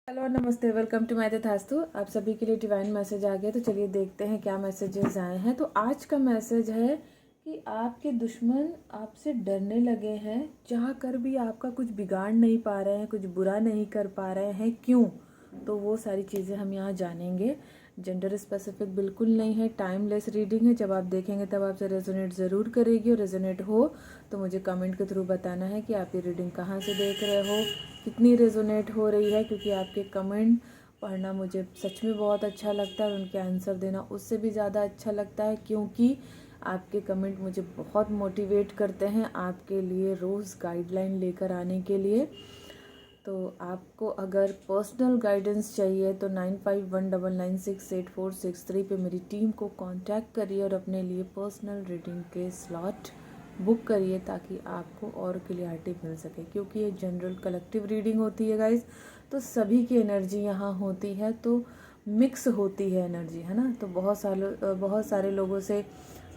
Hello नमस्ते, welcome to my तथास्तु। आप सभी के लिए डिवाइन मैसेज आ गया, तो चलिए देखते हैं क्या मैसेजेस आए हैं। तो आज का मैसेज है कि आपके दुश्मन आपसे डरने लगे हैं, चाह कर भी आपका कुछ बिगाड़ नहीं पा रहे हैं, कुछ बुरा नहीं कर पा रहे हैं। क्यों? तो वो सारी चीज़ें हम यहाँ जानेंगे। जेंडर स्पेसिफिक बिल्कुल नहीं है, टाइमलेस रीडिंग है। जब आप देखेंगे तब आपसे रेजोनेट ज़रूर करेगी, और रेजोनेट हो तो मुझे कमेंट के थ्रू बताना है कि आप ये रीडिंग कहाँ से देख रहे हो, कितनी रेजोनेट हो रही है। क्योंकि आपके कमेंट पढ़ना मुझे सच में बहुत अच्छा लगता है, और उनके आंसर देना उससे भी ज़्यादा अच्छा लगता है, क्योंकि आपके कमेंट मुझे बहुत मोटिवेट करते हैं आपके लिए रोज़ गाइडलाइन लेकर आने के लिए। तो आपको अगर पर्सनल गाइडेंस चाहिए तो 9519968463 पे मेरी टीम को कांटेक्ट करिए और अपने लिए पर्सनल रीडिंग के स्लॉट बुक करिए, ताकि आपको और क्लियरिटी मिल सके। क्योंकि ये जनरल कलेक्टिव रीडिंग होती है गाइस, तो सभी की एनर्जी यहाँ होती है, तो मिक्स होती है एनर्जी, है ना। तो बहुत सारे लोगों से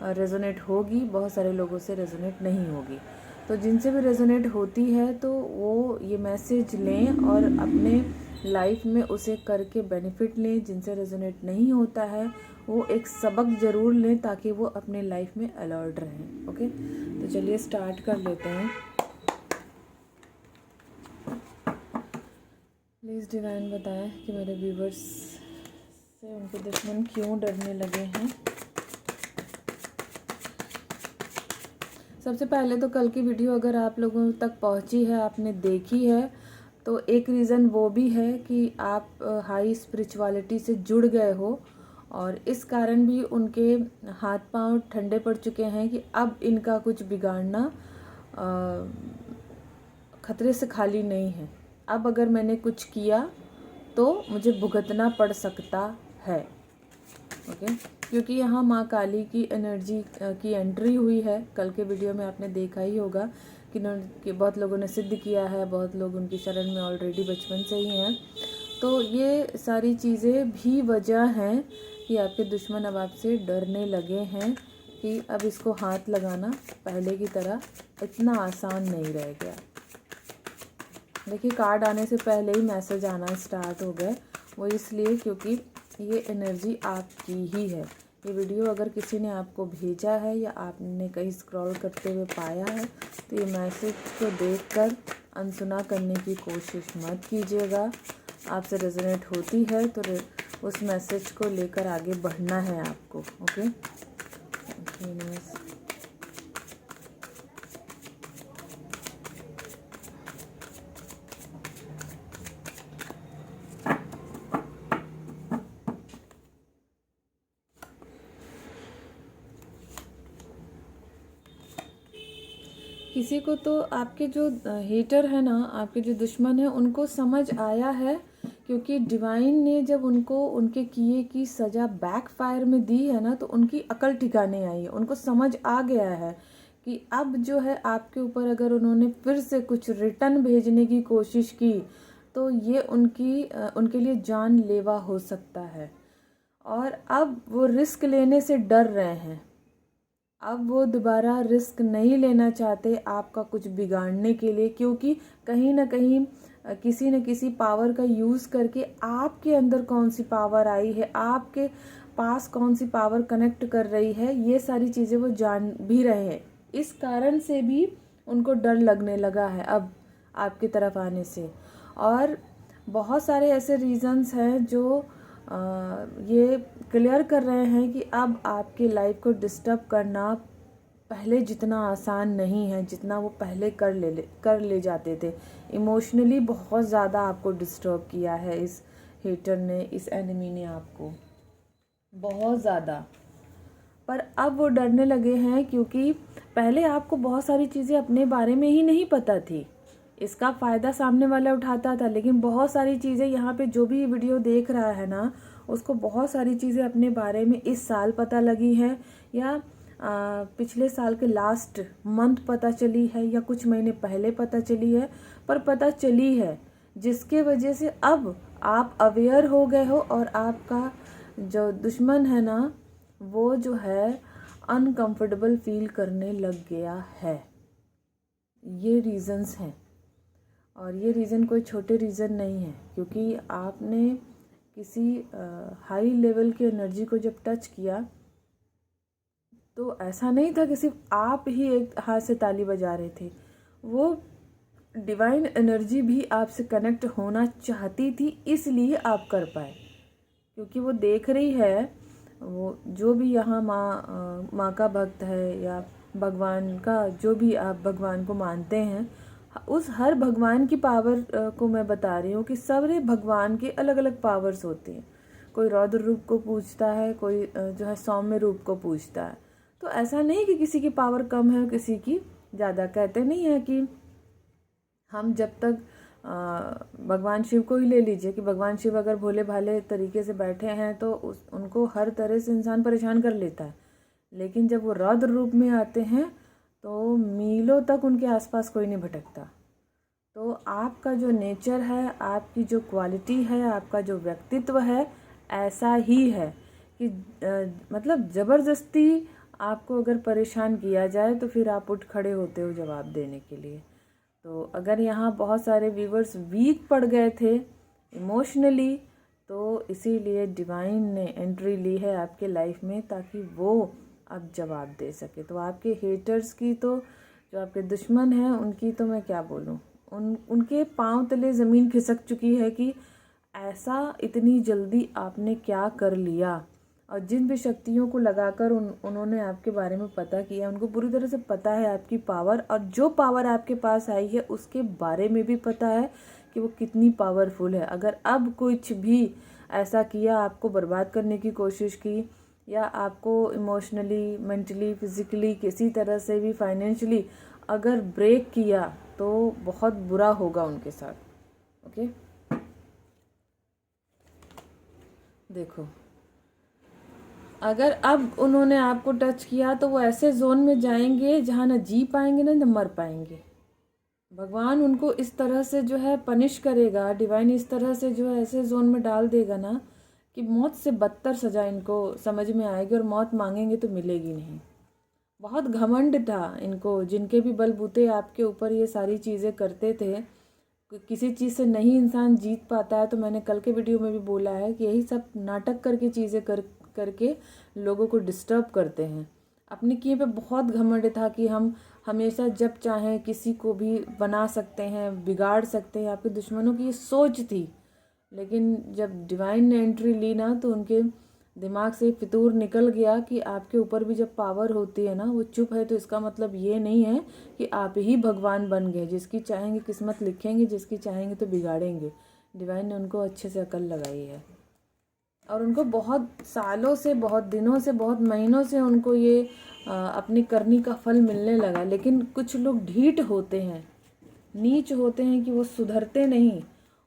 रेजोनेट होगी, बहुत सारे लोगों से रेजोनेट नहीं होगी। तो जिनसे भी रेजोनेट होती है तो वो ये मैसेज लें और अपने लाइफ में उसे करके बेनिफिट लें। जिनसे रेजोनेट नहीं होता है वो एक सबक ज़रूर लें, ताकि वो अपने लाइफ में अलर्ट रहें। ओके, तो चलिए स्टार्ट कर लेते हैं। प्लीज़ डिवाइन बताएं कि मेरे व्यूवर्स से उनके दुश्मन क्यों डरने लगे हैं। सबसे पहले तो कल की वीडियो अगर आप लोगों तक पहुंची है, आपने देखी है, तो एक रीज़न वो भी है कि आप हाई स्पिरिचुअलिटी से जुड़ गए हो, और इस कारण भी उनके हाथ पांव ठंडे पड़ चुके हैं कि अब इनका कुछ बिगाड़ना खतरे से खाली नहीं है। अब अगर मैंने कुछ किया तो मुझे भुगतना पड़ सकता है। ओके, क्योंकि यहाँ माँ काली की एनर्जी की एंट्री हुई है। कल के वीडियो में आपने देखा ही होगा कि बहुत लोगों ने सिद्ध किया है, बहुत लोग उनकी शरण में ऑलरेडी बचपन से ही हैं। तो ये सारी चीज़ें भी वजह हैं कि आपके दुश्मन अब आपसे डरने लगे हैं कि अब इसको हाथ लगाना पहले की तरह इतना आसान नहीं रह गया। देखिए, कार्ड आने से पहले ही मैसेज आना स्टार्ट हो गए। वो इसलिए क्योंकि ये एनर्जी आपकी ही है। ये वीडियो अगर किसी ने आपको भेजा है या आपने कहीं स्क्रॉल करते हुए पाया है, तो ये मैसेज को देखकर अनसुना करने की कोशिश मत कीजिएगा। आपसे रेजोनेट होती है तो उस मैसेज को लेकर आगे बढ़ना है आपको। ओके, किसी को तो आपके जो हेटर है ना, आपके जो दुश्मन है, उनको समझ आया है। क्योंकि डिवाइन ने जब उनको उनके किए की सज़ा बैकफायर में दी है ना, तो उनकी अकल ठिकाने आई है। उनको समझ आ गया है कि अब जो है आपके ऊपर अगर उन्होंने फिर से कुछ रिटर्न भेजने की कोशिश की, तो ये उनके लिए जानलेवा हो सकता है। और अब वो रिस्क लेने से डर रहे हैं। अब वो दोबारा रिस्क नहीं लेना चाहते आपका कुछ बिगाड़ने के लिए, क्योंकि कहीं ना कहीं किसी न किसी पावर का यूज़ करके आपके अंदर कौन सी पावर आई है, आपके पास कौन सी पावर कनेक्ट कर रही है, ये सारी चीज़ें वो जान भी रहे हैं। इस कारण से भी उनको डर लगने लगा है अब आपकी तरफ आने से। और बहुत सारे ऐसे रीज़न्स हैं जो ये क्लियर कर रहे हैं कि अब आपकी लाइफ को डिस्टर्ब करना पहले जितना आसान नहीं है, जितना वो पहले कर ले जाते थे। इमोशनली बहुत ज़्यादा आपको डिस्टर्ब किया है इस हेटर ने, इस एनिमी ने आपको बहुत ज़्यादा। पर अब वो डरने लगे हैं, क्योंकि पहले आपको बहुत सारी चीज़ें अपने बारे में ही नहीं पता थी। इसका फ़ायदा सामने वाला उठाता था, लेकिन बहुत सारी चीज़ें यहाँ पे जो भी वीडियो देख रहा है ना, उसको बहुत सारी चीज़ें अपने बारे में इस साल पता लगी है, या पिछले साल के लास्ट मंथ पता चली है, या कुछ महीने पहले पता चली है, पर पता चली है, जिसके वजह से अब आप अवेयर हो गए हो। और आपका जो दुश्मन है ना, वो जो है अनकंफर्टेबल फील करने लग गया है। ये रीज़न्स हैं। और ये रीज़न कोई छोटे रीज़न नहीं है, क्योंकि आपने किसी हाई लेवल की एनर्जी को जब टच किया तो ऐसा नहीं था कि सिर्फ आप ही एक हाथ से ताली बजा रहे थे, वो डिवाइन एनर्जी भी आपसे कनेक्ट होना चाहती थी, इसलिए आप कर पाए। क्योंकि वो देख रही है, वो जो भी यहाँ माँ का भक्त है या भगवान का, जो भी आप भगवान को मानते हैं, उस हर भगवान की पावर को मैं बता रही हूँ कि सारे भगवान के अलग अलग पावर्स होते हैं। कोई रौद्र रूप को पूजता है, कोई जो है सौम्य रूप को पूजता है। तो ऐसा नहीं कि किसी की पावर कम है और किसी की ज़्यादा। कहते नहीं है कि हम जब तक भगवान शिव को ही ले लीजिए कि भगवान शिव अगर भोले भाले तरीके से बैठे हैं तो उनको हर तरह से इंसान परेशान कर लेता है, लेकिन जब वो रौद्र रूप में आते हैं तो मीलों तक उनके आसपास कोई नहीं भटकता। तो आपका जो नेचर है, आपकी जो क्वालिटी है, आपका जो व्यक्तित्व है, ऐसा ही है कि मतलब ज़बरदस्ती आपको अगर परेशान किया जाए तो फिर आप उठ खड़े होते हो जवाब देने के लिए। तो अगर यहाँ बहुत सारे व्यूवर्स वीक पड़ गए थे इमोशनली, तो इसीलिए डिवाइन ने एंट्री ली है आपके लाइफ में, ताकि वो अब जवाब दे सके। तो आपके हेटर्स की, तो जो आपके दुश्मन हैं उनकी तो मैं क्या बोलूँ, उनके पांव तले ज़मीन खिसक चुकी है कि ऐसा इतनी जल्दी आपने क्या कर लिया। और जिन भी शक्तियों को लगाकर उन्होंने आपके बारे में पता किया, उनको पूरी तरह से पता है आपकी पावर, और जो पावर आपके पास आई है उसके बारे में भी पता है कि वो कितनी पावरफुल है। अगर अब कुछ भी ऐसा किया, आपको बर्बाद करने की कोशिश की, या आपको इमोशनली, मेंटली, फिज़िकली, किसी तरह से भी, फाइनेंशियली अगर ब्रेक किया, तो बहुत बुरा होगा उनके साथ। ओके, देखो, अगर अब उन्होंने आपको टच किया तो वो ऐसे जोन में जाएंगे जहाँ ना जी पाएंगे ना मर पाएंगे। भगवान उनको इस तरह से जो है पनिश करेगा, डिवाइन इस तरह से जो है ऐसे जोन में डाल देगा ना कि मौत से बदतर सज़ा इनको समझ में आएगी, और मौत मांगेंगे तो मिलेगी नहीं। बहुत घमंड था इनको, जिनके भी बलबूते आपके ऊपर ये सारी चीज़ें करते थे। किसी चीज़ से नहीं इंसान जीत पाता है, तो मैंने कल के वीडियो में भी बोला है कि यही सब नाटक करके चीज़ें करके लोगों को डिस्टर्ब करते हैं। अपने किए पे बहुत घमंड था कि हम हमेशा जब चाहें किसी को भी बना सकते हैं, बिगाड़ सकते हैं। आपके दुश्मनों की ये सोच थी, लेकिन जब डिवाइन ने एंट्री ली ना, तो उनके दिमाग से फितूर निकल गया कि आपके ऊपर भी जब पावर होती है ना, वो चुप है तो इसका मतलब ये नहीं है कि आप ही भगवान बन गए। जिसकी चाहेंगे किस्मत लिखेंगे, जिसकी चाहेंगे तो बिगाड़ेंगे। डिवाइन ने उनको अच्छे से अकल लगाई है, और उनको बहुत सालों से, बहुत दिनों से, बहुत महीनों से उनको ये अपनी करनी का फल मिलने लगा। लेकिन कुछ लोग ढीठ होते हैं, नीच होते हैं कि वो सुधरते नहीं।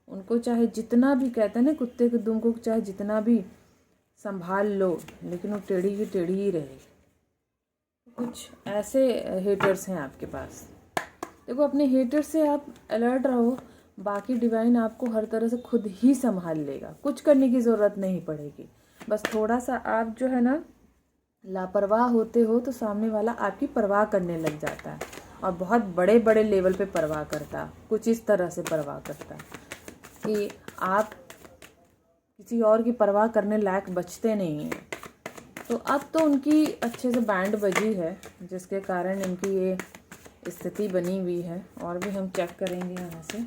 उनको चाहे जितना भी, कहते हैं ना कुत्ते के दुम को चाहे जितना भी संभाल लो, लेकिन वो टेढ़ी की टेढ़ी ही रहेगी। कुछ ऐसे हेटर्स हैं आपके पास। देखो, अपने हेटर्स से आप अलर्ट रहो, बाकी डिवाइन आपको हर तरह से खुद ही संभाल लेगा। कुछ करने की ज़रूरत नहीं पड़ेगी। बस थोड़ा सा आप जो है ना लापरवाह होते हो, तो सामने वाला आपकी परवाह करने लग जाता है, और बहुत बड़े बड़े लेवल पे परवाह करता। कुछ इस तरह से परवाह करता कि आप किसी और की परवाह करने लायक बचते नहीं हैं। तो अब तो उनकी अच्छे से बैंड बजी है, जिसके कारण इनकी ये स्थिति बनी हुई है। और भी हम चेक करेंगे यहाँ से।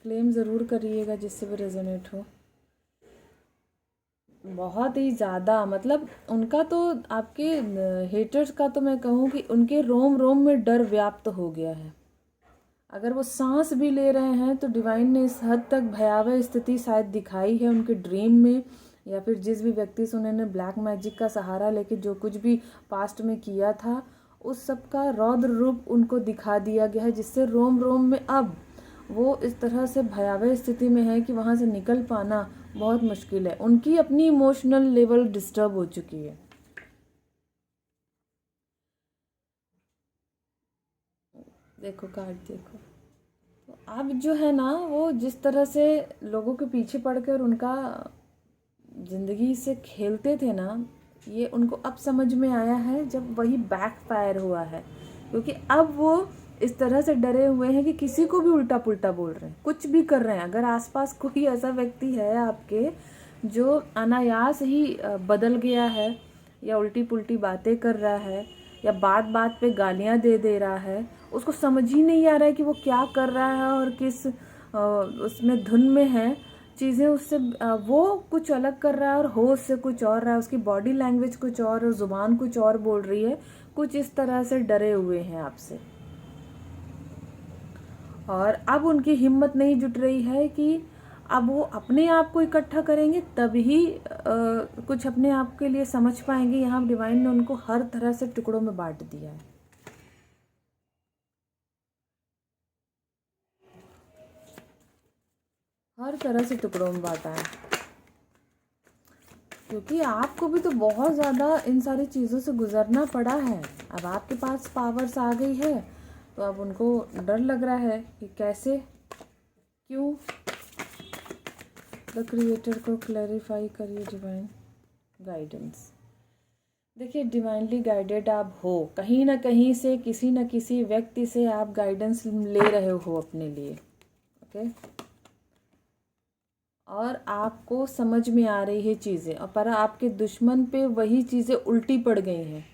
क्लेम ज़रूर करिएगा जिससे भी रेजोनेट हो। बहुत ही ज़्यादा, मतलब उनका तो, आपके हेटर्स का तो मैं कहूँ कि उनके रोम रोम में डर व्याप्त हो गया है। अगर वो सांस भी ले रहे हैं तो डिवाइन ने इस हद तक भयावह स्थिति शायद दिखाई है उनके ड्रीम में, या फिर जिस भी व्यक्ति से उन्होंने ब्लैक मैजिक का सहारा लेके जो कुछ भी पास्ट में किया था, उस सब का रौद्र रूप उनको दिखा दिया गया है, जिससे रोम रोम में अब वो इस तरह से भयावह स्थिति में है कि वहाँ से निकल पाना बहुत मुश्किल है। उनकी अपनी इमोशनल लेवल डिस्टर्ब हो चुकी है। देखो कार्ड देखो, तो अब जो है ना, वो जिस तरह से लोगों के पीछे पड़कर उनका ज़िंदगी से खेलते थे ना, ये उनको अब समझ में आया है, जब वही बैकफायर हुआ है। क्योंकि अब वो इस तरह से डरे हुए हैं कि किसी को भी उल्टा पुल्टा बोल रहे हैं, कुछ भी कर रहे हैं। अगर आसपास कोई ऐसा व्यक्ति है आपके जो अनायास ही बदल गया है या उल्टी पुल्टी बातें कर रहा है या बात बात पे गालियां दे दे रहा है, उसको समझ ही नहीं आ रहा है कि वो क्या कर रहा है और किस उसमें धुन में है। चीज़ें उससे वो कुछ अलग कर रहा है और हो उससे कुछ और रहा है, उसकी बॉडी लैंग्वेज कुछ और ज़ुबान कुछ और बोल रही है। कुछ इस तरह से डरे हुए हैं आपसे और अब उनकी हिम्मत नहीं जुट रही है कि अब वो अपने आप को इकट्ठा करेंगे तभी कुछ अपने आप के लिए समझ पाएंगे। यहाँ डिवाइन ने उनको हर तरह से टुकड़ों में बांट दिया है। हर तरह से टुकड़ों में बांटा है, क्योंकि आपको भी तो बहुत ज़्यादा इन सारी चीज़ों से गुजरना पड़ा है। अब आपके पास पावर्स आ गई है तो अब उनको डर लग रहा है कि कैसे, क्यों। द क्रिएटर को क्लैरिफाई करिए डिवाइन गाइडेंस। देखिए, डिवाइनली गाइडेड आप हो, कहीं ना कहीं से किसी न किसी व्यक्ति से आप गाइडेंस ले रहे हो अपने लिए, ओके। और आपको समझ में आ रही है चीज़ें, और पर आपके दुश्मन पे वही चीज़ें उल्टी पड़ गई हैं।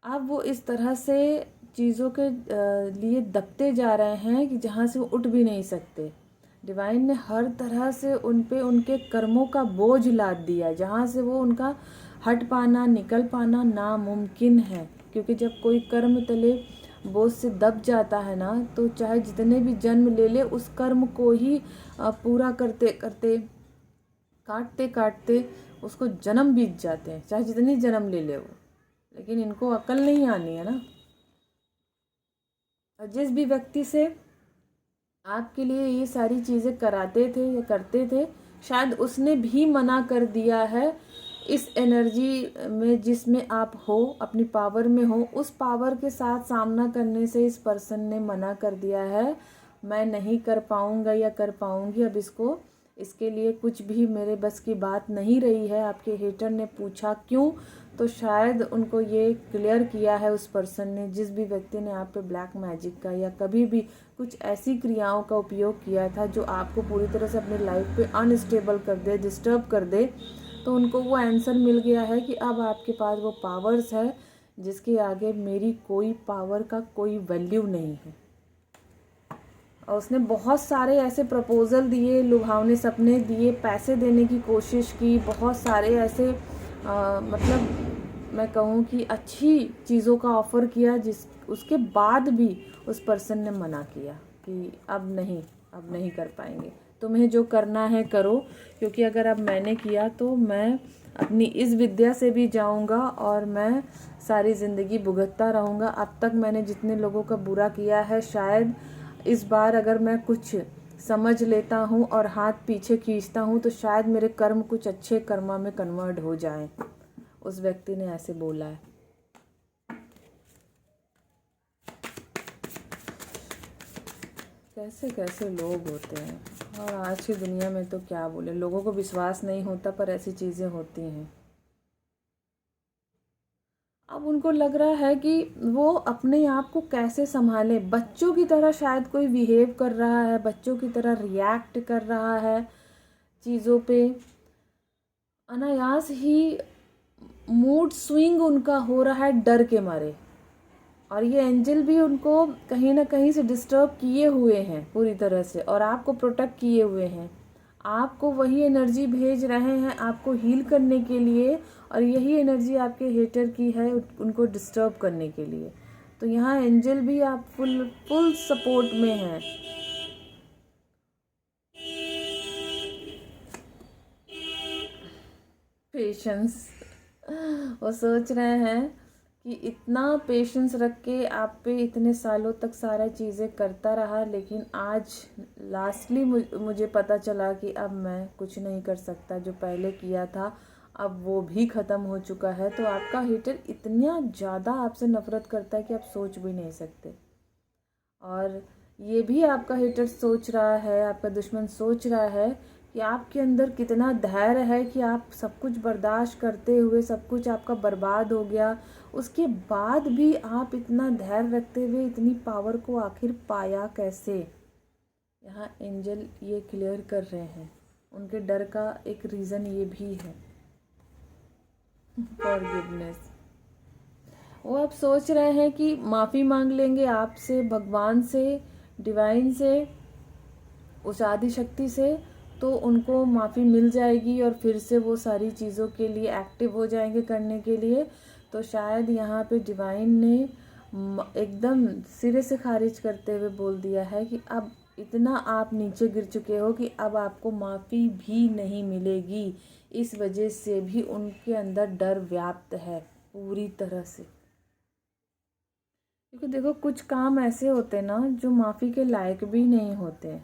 अब वो इस तरह से चीज़ों के लिए दबते जा रहे हैं कि जहाँ से वो उठ भी नहीं सकते। डिवाइन ने हर तरह से उन पे उनके कर्मों का बोझ लाद दिया, जहाँ से वो उनका हट पाना, निकल पाना नामुमकिन है। क्योंकि जब कोई कर्म तले बोझ से दब जाता है ना, तो चाहे जितने भी जन्म ले ले उस कर्म को ही पूरा करते करते, काटते काटते उसको जन्म बीत जाते हैं, चाहे जितनी जन्म ले ले वो। लेकिन इनको अकल नहीं आनी है ना। और जिस भी व्यक्ति से आपके लिए ये सारी चीज़ें कराते थे या करते थे, शायद उसने भी मना कर दिया है इस एनर्जी में जिसमें आप हो, अपनी पावर में हो, उस पावर के साथ सामना करने से इस पर्सन ने मना कर दिया है, मैं नहीं कर पाऊँगा या कर पाऊँगी अब इसको, इसके लिए कुछ भी मेरे बस की बात नहीं रही है। आपके हेटर ने पूछा क्यों, तो शायद उनको ये क्लियर किया है उस पर्सन ने, जिस भी व्यक्ति ने आप पे ब्लैक मैजिक का या कभी भी कुछ ऐसी क्रियाओं का उपयोग किया था जो आपको पूरी तरह से अपनी लाइफ पे अनस्टेबल कर दे, डिस्टर्ब कर दे, तो उनको वो आंसर मिल गया है कि अब आपके पास वो पावर्स है जिसके आगे मेरी कोई पावर का कोई वैल्यू नहीं है। और उसने बहुत सारे ऐसे प्रपोजल दिए, लुभावने सपने दिए, पैसे देने की कोशिश की, बहुत सारे ऐसे मतलब मैं कहूँ कि अच्छी चीज़ों का ऑफ़र किया, जिस उसके बाद भी उस पर्सन ने मना किया कि अब नहीं कर पाएंगे, तुम्हें जो करना है करो, क्योंकि अगर अब मैंने किया तो मैं अपनी इस विद्या से भी जाऊंगा और मैं सारी ज़िंदगी भुगतता रहूँगा। अब तक मैंने जितने लोगों का बुरा किया है, शायद इस बार अगर मैं कुछ समझ लेता हूँ और हाथ पीछे खींचता हूँ तो शायद मेरे कर्म कुछ अच्छे कर्मा में कन्वर्ट हो जाएं। उस व्यक्ति ने ऐसे बोला है। कैसे कैसे लोग होते हैं, और आज की दुनिया में तो क्या बोले, लोगों को विश्वास नहीं होता पर ऐसी चीज़ें होती हैं। अब उनको लग रहा है कि वो अपने आप को कैसे संभाले, बच्चों की तरह शायद कोई बिहेव कर रहा है, बच्चों की तरह रिएक्ट कर रहा है चीज़ों पे, अनायास ही मूड स्विंग उनका हो रहा है डर के मारे। और ये एंजल भी उनको कहीं ना कहीं से डिस्टर्ब किए हुए हैं पूरी तरह से, और आपको प्रोटेक्ट किए हुए हैं, आपको वही एनर्जी भेज रहे हैं आपको हील करने के लिए, और यही एनर्जी आपके हेटर की है उनको डिस्टर्ब करने के लिए। तो यहाँ एंजल भी आप फुल सपोर्ट में हैं। पेशेंस, वो सोच रहे हैं कि इतना पेशेंस रख के आप पे इतने सालों तक सारा चीज़ें करता रहा, लेकिन आज लास्टली मुझे पता चला कि अब मैं कुछ नहीं कर सकता, जो पहले किया था अब वो भी ख़त्म हो चुका है। तो आपका हेटर इतना ज़्यादा आपसे नफ़रत करता है कि आप सोच भी नहीं सकते। और ये भी आपका हेटर सोच रहा है, आपका दुश्मन सोच रहा है कि आपके अंदर कितना धैर्य है कि आप सब कुछ बर्दाश्त करते हुए, सब कुछ आपका बर्बाद हो गया, उसके बाद भी आप इतना धैर्य रखते हुए इतनी पावर को आखिर पाया कैसे? यहाँ एंजल ये क्लियर कर रहे हैं, उनके डर का एक रीज़न ये भी है, फॉरगिवनेस। वो अब सोच रहे हैं कि माफ़ी मांग लेंगे आपसे, भगवान से, डिवाइन से, उस आदि शक्ति से, तो उनको माफ़ी मिल जाएगी और फिर से वो सारी चीज़ों के लिए एक्टिव हो जाएंगे करने के लिए। तो शायद यहाँ पे डिवाइन ने एकदम सिरे से खारिज करते हुए बोल दिया है कि अब इतना आप नीचे गिर चुके हो कि अब आपको माफ़ी भी नहीं मिलेगी। इस वजह से भी उनके अंदर डर व्याप्त है पूरी तरह से। क्योंकि देखो कुछ काम ऐसे होते हैं ना जो माफ़ी के लायक भी नहीं होते।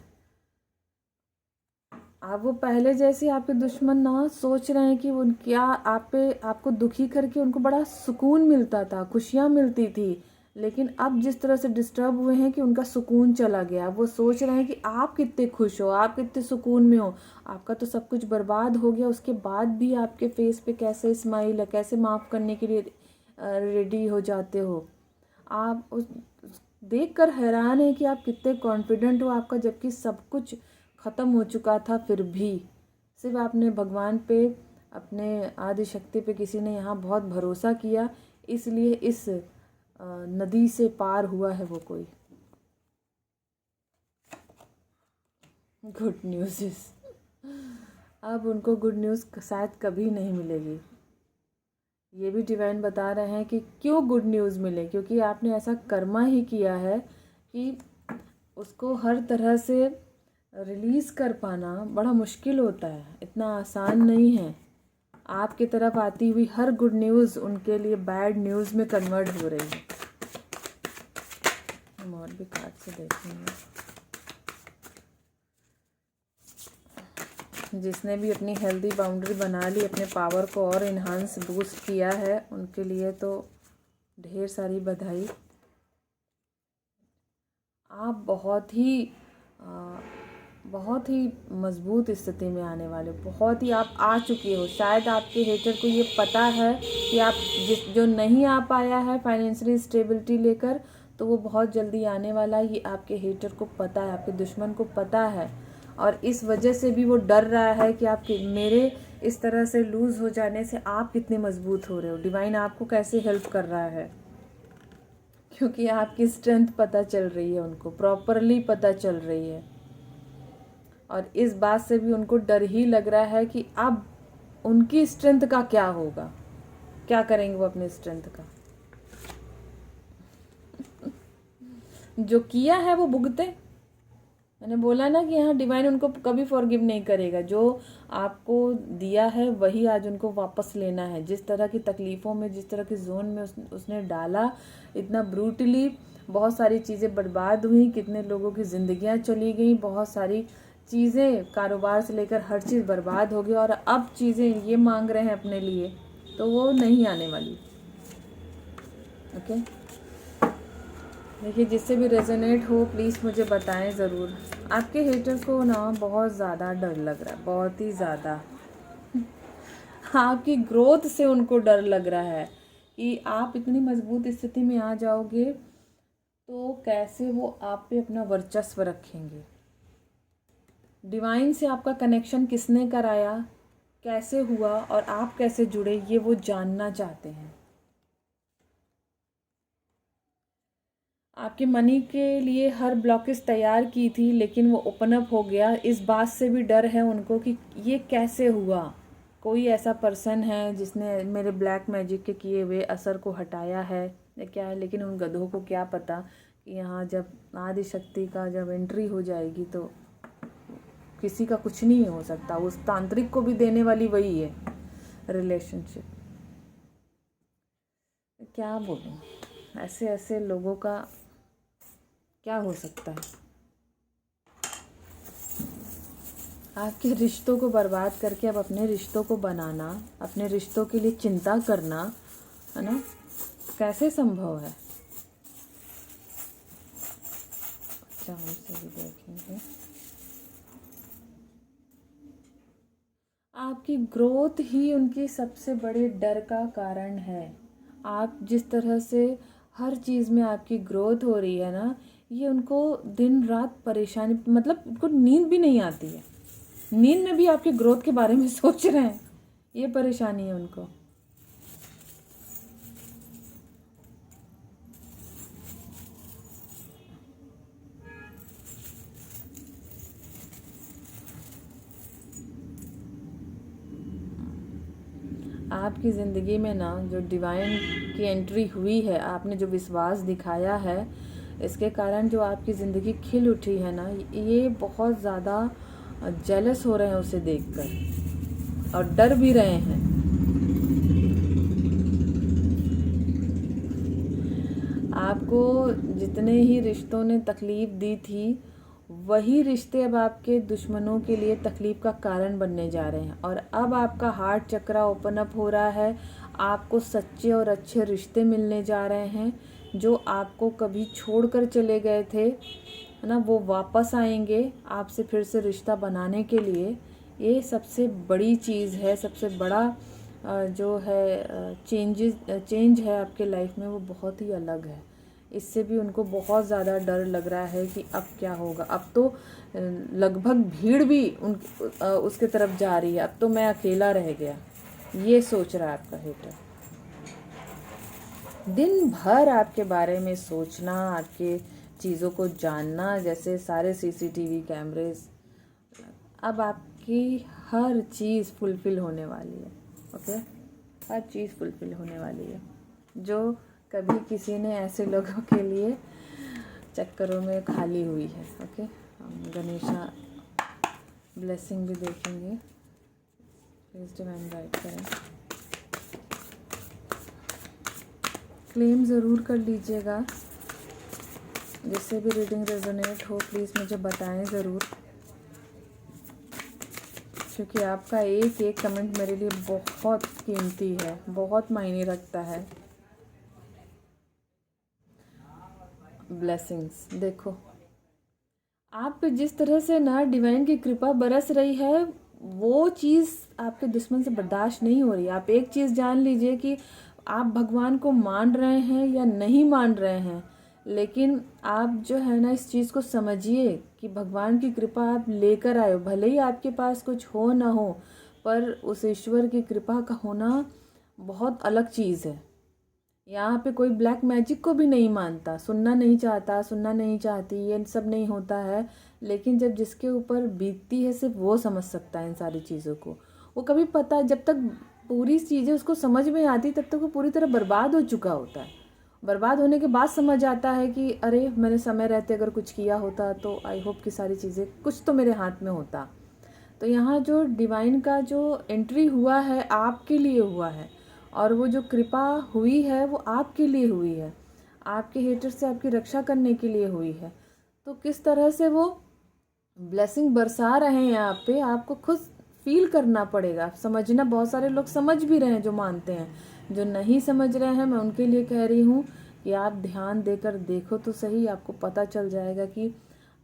आप वो पहले जैसे आपके दुश्मन ना सोच रहे हैं कि वो क्या आप पे आपको दुखी करके उनको बड़ा सुकून मिलता था, खुशियाँ मिलती थी, लेकिन अब जिस तरह से डिस्टर्ब हुए हैं कि उनका सुकून चला गया। वो सोच रहे हैं कि आप कितने खुश हो, आप कितने सुकून में हो, आपका तो सब कुछ बर्बाद हो गया, उसके बाद भी आपके फेस पे कैसे स्माइल है, कैसे माफ़ करने के लिए रेडी हो जाते हो। आप उस देख कर हैरान है कि आप कितने कॉन्फिडेंट हो आपका, जबकि सब कुछ ख़त्म हो चुका था, फिर भी सिर्फ आपने भगवान पे, अपने आदि शक्ति पे किसी ने यहाँ बहुत भरोसा किया, इसलिए इस नदी से पार हुआ है वो कोई। गुड न्यूज़ इस अब उनको गुड न्यूज़ शायद कभी नहीं मिलेगी। ये भी डिवाइन बता रहे हैं कि क्यों गुड न्यूज़ मिले, क्योंकि आपने ऐसा कर्मा ही किया है कि उसको हर तरह से रिलीज़ कर पाना बड़ा मुश्किल होता है, इतना आसान नहीं है। आपकी तरफ आती हुई हर गुड न्यूज़ उनके लिए बैड न्यूज़ में कन्वर्ट हो रही है। हम और भी कार्ड से देखेंगे। जिसने भी अपनी हेल्दी बाउंड्री बना ली, अपने पावर को और इन्हांस बूस्ट किया है, उनके लिए तो ढेर सारी बधाई। आप बहुत ही मज़बूत स्थिति में आने वाले, बहुत ही आप आ चुके हो। शायद आपके हेटर को ये पता है कि आप जो नहीं आ पाया है फाइनेंशियली स्टेबिलिटी लेकर, तो वो बहुत जल्दी आने वाला है। ये आपके हेटर को पता है, आपके दुश्मन को पता है, और इस वजह से भी वो डर रहा है कि आप मेरे इस तरह से लूज़ हो जाने से आप कितने मजबूत हो रहे हो, डिवाइन आपको कैसे हेल्प कर रहा है, क्योंकि आपकी स्ट्रेंथ पता चल रही है, उनको प्रॉपरली पता चल रही है। और इस बात से भी उनको डर ही लग रहा है कि अब उनकी स्ट्रेंथ का क्या होगा, क्या करेंगे वो अपनी स्ट्रेंथ का। जो किया है वो भुगते। मैंने बोला ना कि यहाँ डिवाइन उनको कभी फॉरगिव नहीं करेगा। जो आपको दिया है वही आज उनको वापस लेना है। जिस तरह की तकलीफ़ों में, जिस तरह की जोन में उसने डाला, इतना ब्रूटली, बहुत सारी चीज़ें बर्बाद हुई, कितने लोगों की ज़िंदगियाँ चली गई, बहुत सारी चीज़ें, कारोबार से लेकर हर चीज़ बर्बाद हो गई, और अब चीज़ें ये मांग रहे हैं अपने लिए, तो वो नहीं आने वाली। ओके, देखिए जिससे भी रेजोनेट हो प्लीज़ मुझे बताएं ज़रूर। आपके हेटर को ना बहुत ज़्यादा डर लग रहा है, बहुत ही ज़्यादा। आपकी ग्रोथ से उनको डर लग रहा है कि आप इतनी मजबूत स्थिति में आ जाओगे तो कैसे वो आप पे अपना वर्चस्व रखेंगे। डिवाइन से आपका कनेक्शन किसने कराया, कैसे हुआ और आप कैसे जुड़े, ये वो जानना चाहते हैं। आपके मनी के लिए हर ब्लॉकेज तैयार की थी, लेकिन वो ओपन अप हो गया। इस बात से भी डर है उनको कि ये कैसे हुआ। कोई ऐसा पर्सन है जिसने मेरे ब्लैक मैजिक के किए हुए असर को हटाया है या क्या है, लेकिन उन गधों को क्या पता कि यहाँ जब आदि शक्ति का जब एंट्री हो जाएगी तो किसी का कुछ नहीं हो सकता। उस तांत्रिक को भी देने वाली वही है रिलेशनशिप। क्या बोलूँ, ऐसे ऐसे लोगों का क्या हो सकता है। आपके रिश्तों को बर्बाद करके अब अपने रिश्तों को बनाना, अपने रिश्तों के लिए चिंता करना, है ना, कैसे संभव है। अच्छा, से भी देखेंगे। आपकी ग्रोथ ही उनकी सबसे बड़े डर का कारण है। आप जिस तरह से हर चीज़ में आपकी ग्रोथ हो रही है ना, ये उनको दिन रात परेशानी, मतलब उनको नींद भी नहीं आती है, नींद में भी आपके ग्रोथ के बारे में सोच रहे हैं, ये परेशानी है उनको। आपकी ज़िंदगी में ना जो डिवाइन की एंट्री हुई है, आपने जो विश्वास दिखाया है, इसके कारण जो आपकी ज़िंदगी खिल उठी है ना, ये बहुत ज़्यादा जेलस हो रहे हैं उसे देखकर, और डर भी रहे हैं। आपको जितने ही रिश्तों ने तकलीफ़ दी थी, वही रिश्ते अब आपके दुश्मनों के लिए तकलीफ़ का कारण बनने जा रहे हैं। और अब आपका हार्ट चक्रा ओपन अप हो रहा है, आपको सच्चे और अच्छे रिश्ते मिलने जा रहे हैं। जो आपको कभी छोड़कर चले गए थे, है ना, वो वापस आएंगे आपसे फिर से रिश्ता बनाने के लिए। ये सबसे बड़ी चीज़ है, सबसे बड़ा जो है चेंज है आपके लाइफ में, वो बहुत ही अलग है। इससे भी उनको बहुत ज़्यादा डर लग रहा है कि अब क्या होगा। अब तो लगभग भीड़ भी उसके तरफ जा रही है, अब तो मैं अकेला रह गया, ये सोच रहा है आपका हेटर। दिन भर आपके बारे में सोचना, आपके चीज़ों को जानना, जैसे सारे सीसीटीवी कैमरेज। अब आपकी हर चीज़ फुलफ़िल होने वाली है, ओके, हर चीज़ फुलफ़िल होने वाली है। जो कभी किसी ने ऐसे लोगों के लिए चक्करों में खाली हुई है, ओके। हम गणेशा ब्लेसिंग भी देखेंगे, प्लीज़ डिवाइन गाइड करें। क्लेम ज़रूर कर लीजिएगा, जिससे भी रीडिंग रेजोनेट हो प्लीज़ मुझे बताएं ज़रूर, क्योंकि आपका एक एक कमेंट मेरे लिए बहुत कीमती है, बहुत मायने रखता है। ब्लेसिंग्स देखो, आप पे जिस तरह से ना डिवाइन की कृपा बरस रही है, वो चीज़ आपके दुश्मन से बर्दाश्त नहीं हो रही। आप एक चीज़ जान लीजिए कि आप भगवान को मान रहे हैं या नहीं मान रहे हैं, लेकिन आप जो है ना, इस चीज़ को समझिए कि भगवान की कृपा आप लेकर आए हो। भले ही आपके पास कुछ हो ना हो, पर उस ईश्वर की कृपा का होना बहुत अलग चीज़ है। यहाँ पे कोई ब्लैक मैजिक को भी नहीं मानता, सुनना नहीं चाहता, सुनना नहीं चाहती, ये सब नहीं होता है। लेकिन जब जिसके ऊपर बीतती है, सिर्फ वो समझ सकता है इन सारी चीज़ों को। वो कभी पता, जब तक पूरी चीज़ें उसको समझ में आती, तब तक वो पूरी तरह बर्बाद हो चुका होता है। बर्बाद होने के बाद समझ आता है कि अरे, मैंने समय रहते अगर कुछ किया होता तो आई होप कि सारी चीज़ें, कुछ तो मेरे हाथ में होता। तो यहाँ जो डिवाइन का जो एंट्री हुआ है, आपके लिए हुआ है, और वो जो कृपा हुई है वो आपके लिए हुई है, आपके हेटर से आपकी रक्षा करने के लिए हुई है। तो किस तरह से वो ब्लेसिंग बरसा रहे हैं आप पे, आपको खुद फील करना पड़ेगा, समझना। बहुत सारे लोग समझ भी रहे हैं जो मानते हैं, जो नहीं समझ रहे हैं, मैं उनके लिए कह रही हूँ कि आप ध्यान देकर देखो तो सही, आपको पता चल जाएगा कि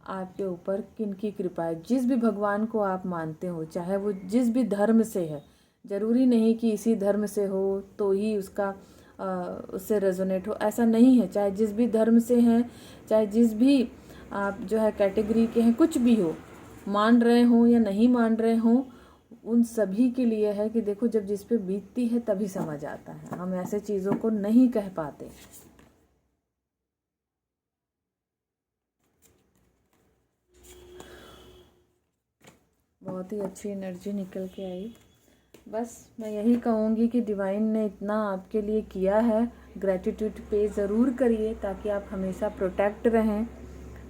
आपके ऊपर किन की कृपा है। जिस भी भगवान को आप मानते हो, चाहे वो जिस भी धर्म से है, ज़रूरी नहीं कि इसी धर्म से हो तो ही उससे रेजोनेट हो, ऐसा नहीं है। चाहे जिस भी धर्म से हैं, चाहे जिस भी आप जो है कैटेगरी के हैं, कुछ भी हो, मान रहे हो या नहीं मान रहे हो, उन सभी के लिए है कि देखो, जब जिस पे बीतती है तभी समझ आता है, हम ऐसे चीज़ों को नहीं कह पाते। बहुत ही अच्छी एनर्जी निकल के आई। बस मैं यही कहूँगी कि डिवाइन ने इतना आपके लिए किया है, ग्रैटिट्यूड पे ज़रूर करिए, ताकि आप हमेशा प्रोटेक्ट रहें,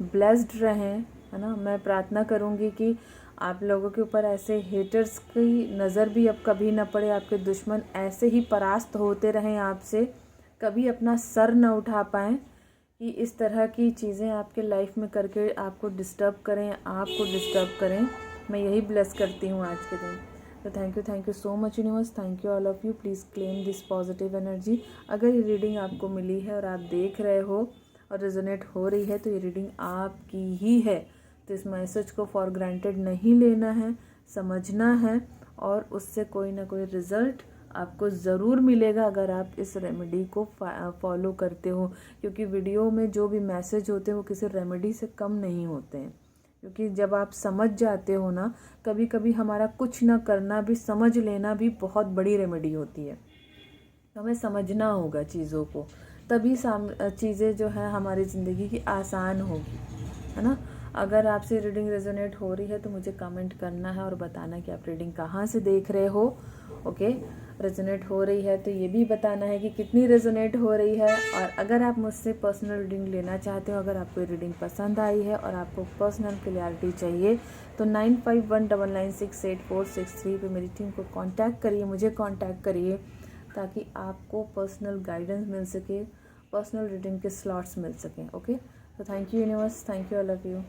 ब्लेस्ड रहें, है ना। मैं प्रार्थना करूँगी कि आप लोगों के ऊपर ऐसे हेटर्स की नज़र भी अब कभी ना पड़े, आपके दुश्मन ऐसे ही परास्त होते रहें आपसे, कभी अपना सर न उठा पाएँ कि इस तरह की चीज़ें आपके लाइफ में करके आपको डिस्टर्ब करें, आपको डिस्टर्ब करें। मैं यही ब्लेस करती हूँ आज के दिन। तो thank you so much universe, thank you all of you. Please claim this positive energy. अगर ये रीडिंग आपको मिली है और आप देख रहे हो और रेजोनेट हो रही है, तो ये रीडिंग आपकी ही है। तो इस मैसेज को फॉर ग्रांटेड नहीं लेना है, समझना है, और उससे कोई ना कोई रिज़ल्ट आपको ज़रूर मिलेगा अगर आप इस रेमेडी को फॉलो करते हो, क्योंकि वीडियो में जो भी मैसेज होते हैं वो किसी रेमेडी से कम नहीं होते हैं। क्योंकि जब आप समझ जाते हो ना, कभी कभी हमारा कुछ ना करना भी, समझ लेना भी बहुत बड़ी रेमेडी होती है। तो हमें समझना होगा चीज़ों को, तभी चीज़ें जो है हमारी ज़िंदगी की आसान होगी, है ना। अगर आपसे रीडिंग रेजोनेट हो रही है तो मुझे कमेंट करना है और बताना कि आप रीडिंग कहाँ से देख रहे हो। ओके, रेजोनेट हो रही है तो ये भी बताना है कि कितनी रेजोनेट हो रही है। और अगर आप मुझसे पर्सनल रीडिंग लेना चाहते हो, अगर आपको रीडिंग पसंद आई है और आपको पर्सनल क्लियरिटी चाहिए, तो 9519968463 पे मेरी टीम को कांटेक्ट करिए, मुझे कांटेक्ट करिए, ताकि आपको पर्सनल गाइडेंस मिल सके, पर्सनल रीडिंग के स्लॉट्स मिल सकें। ओके, तो thank you universe, thank you, I love you.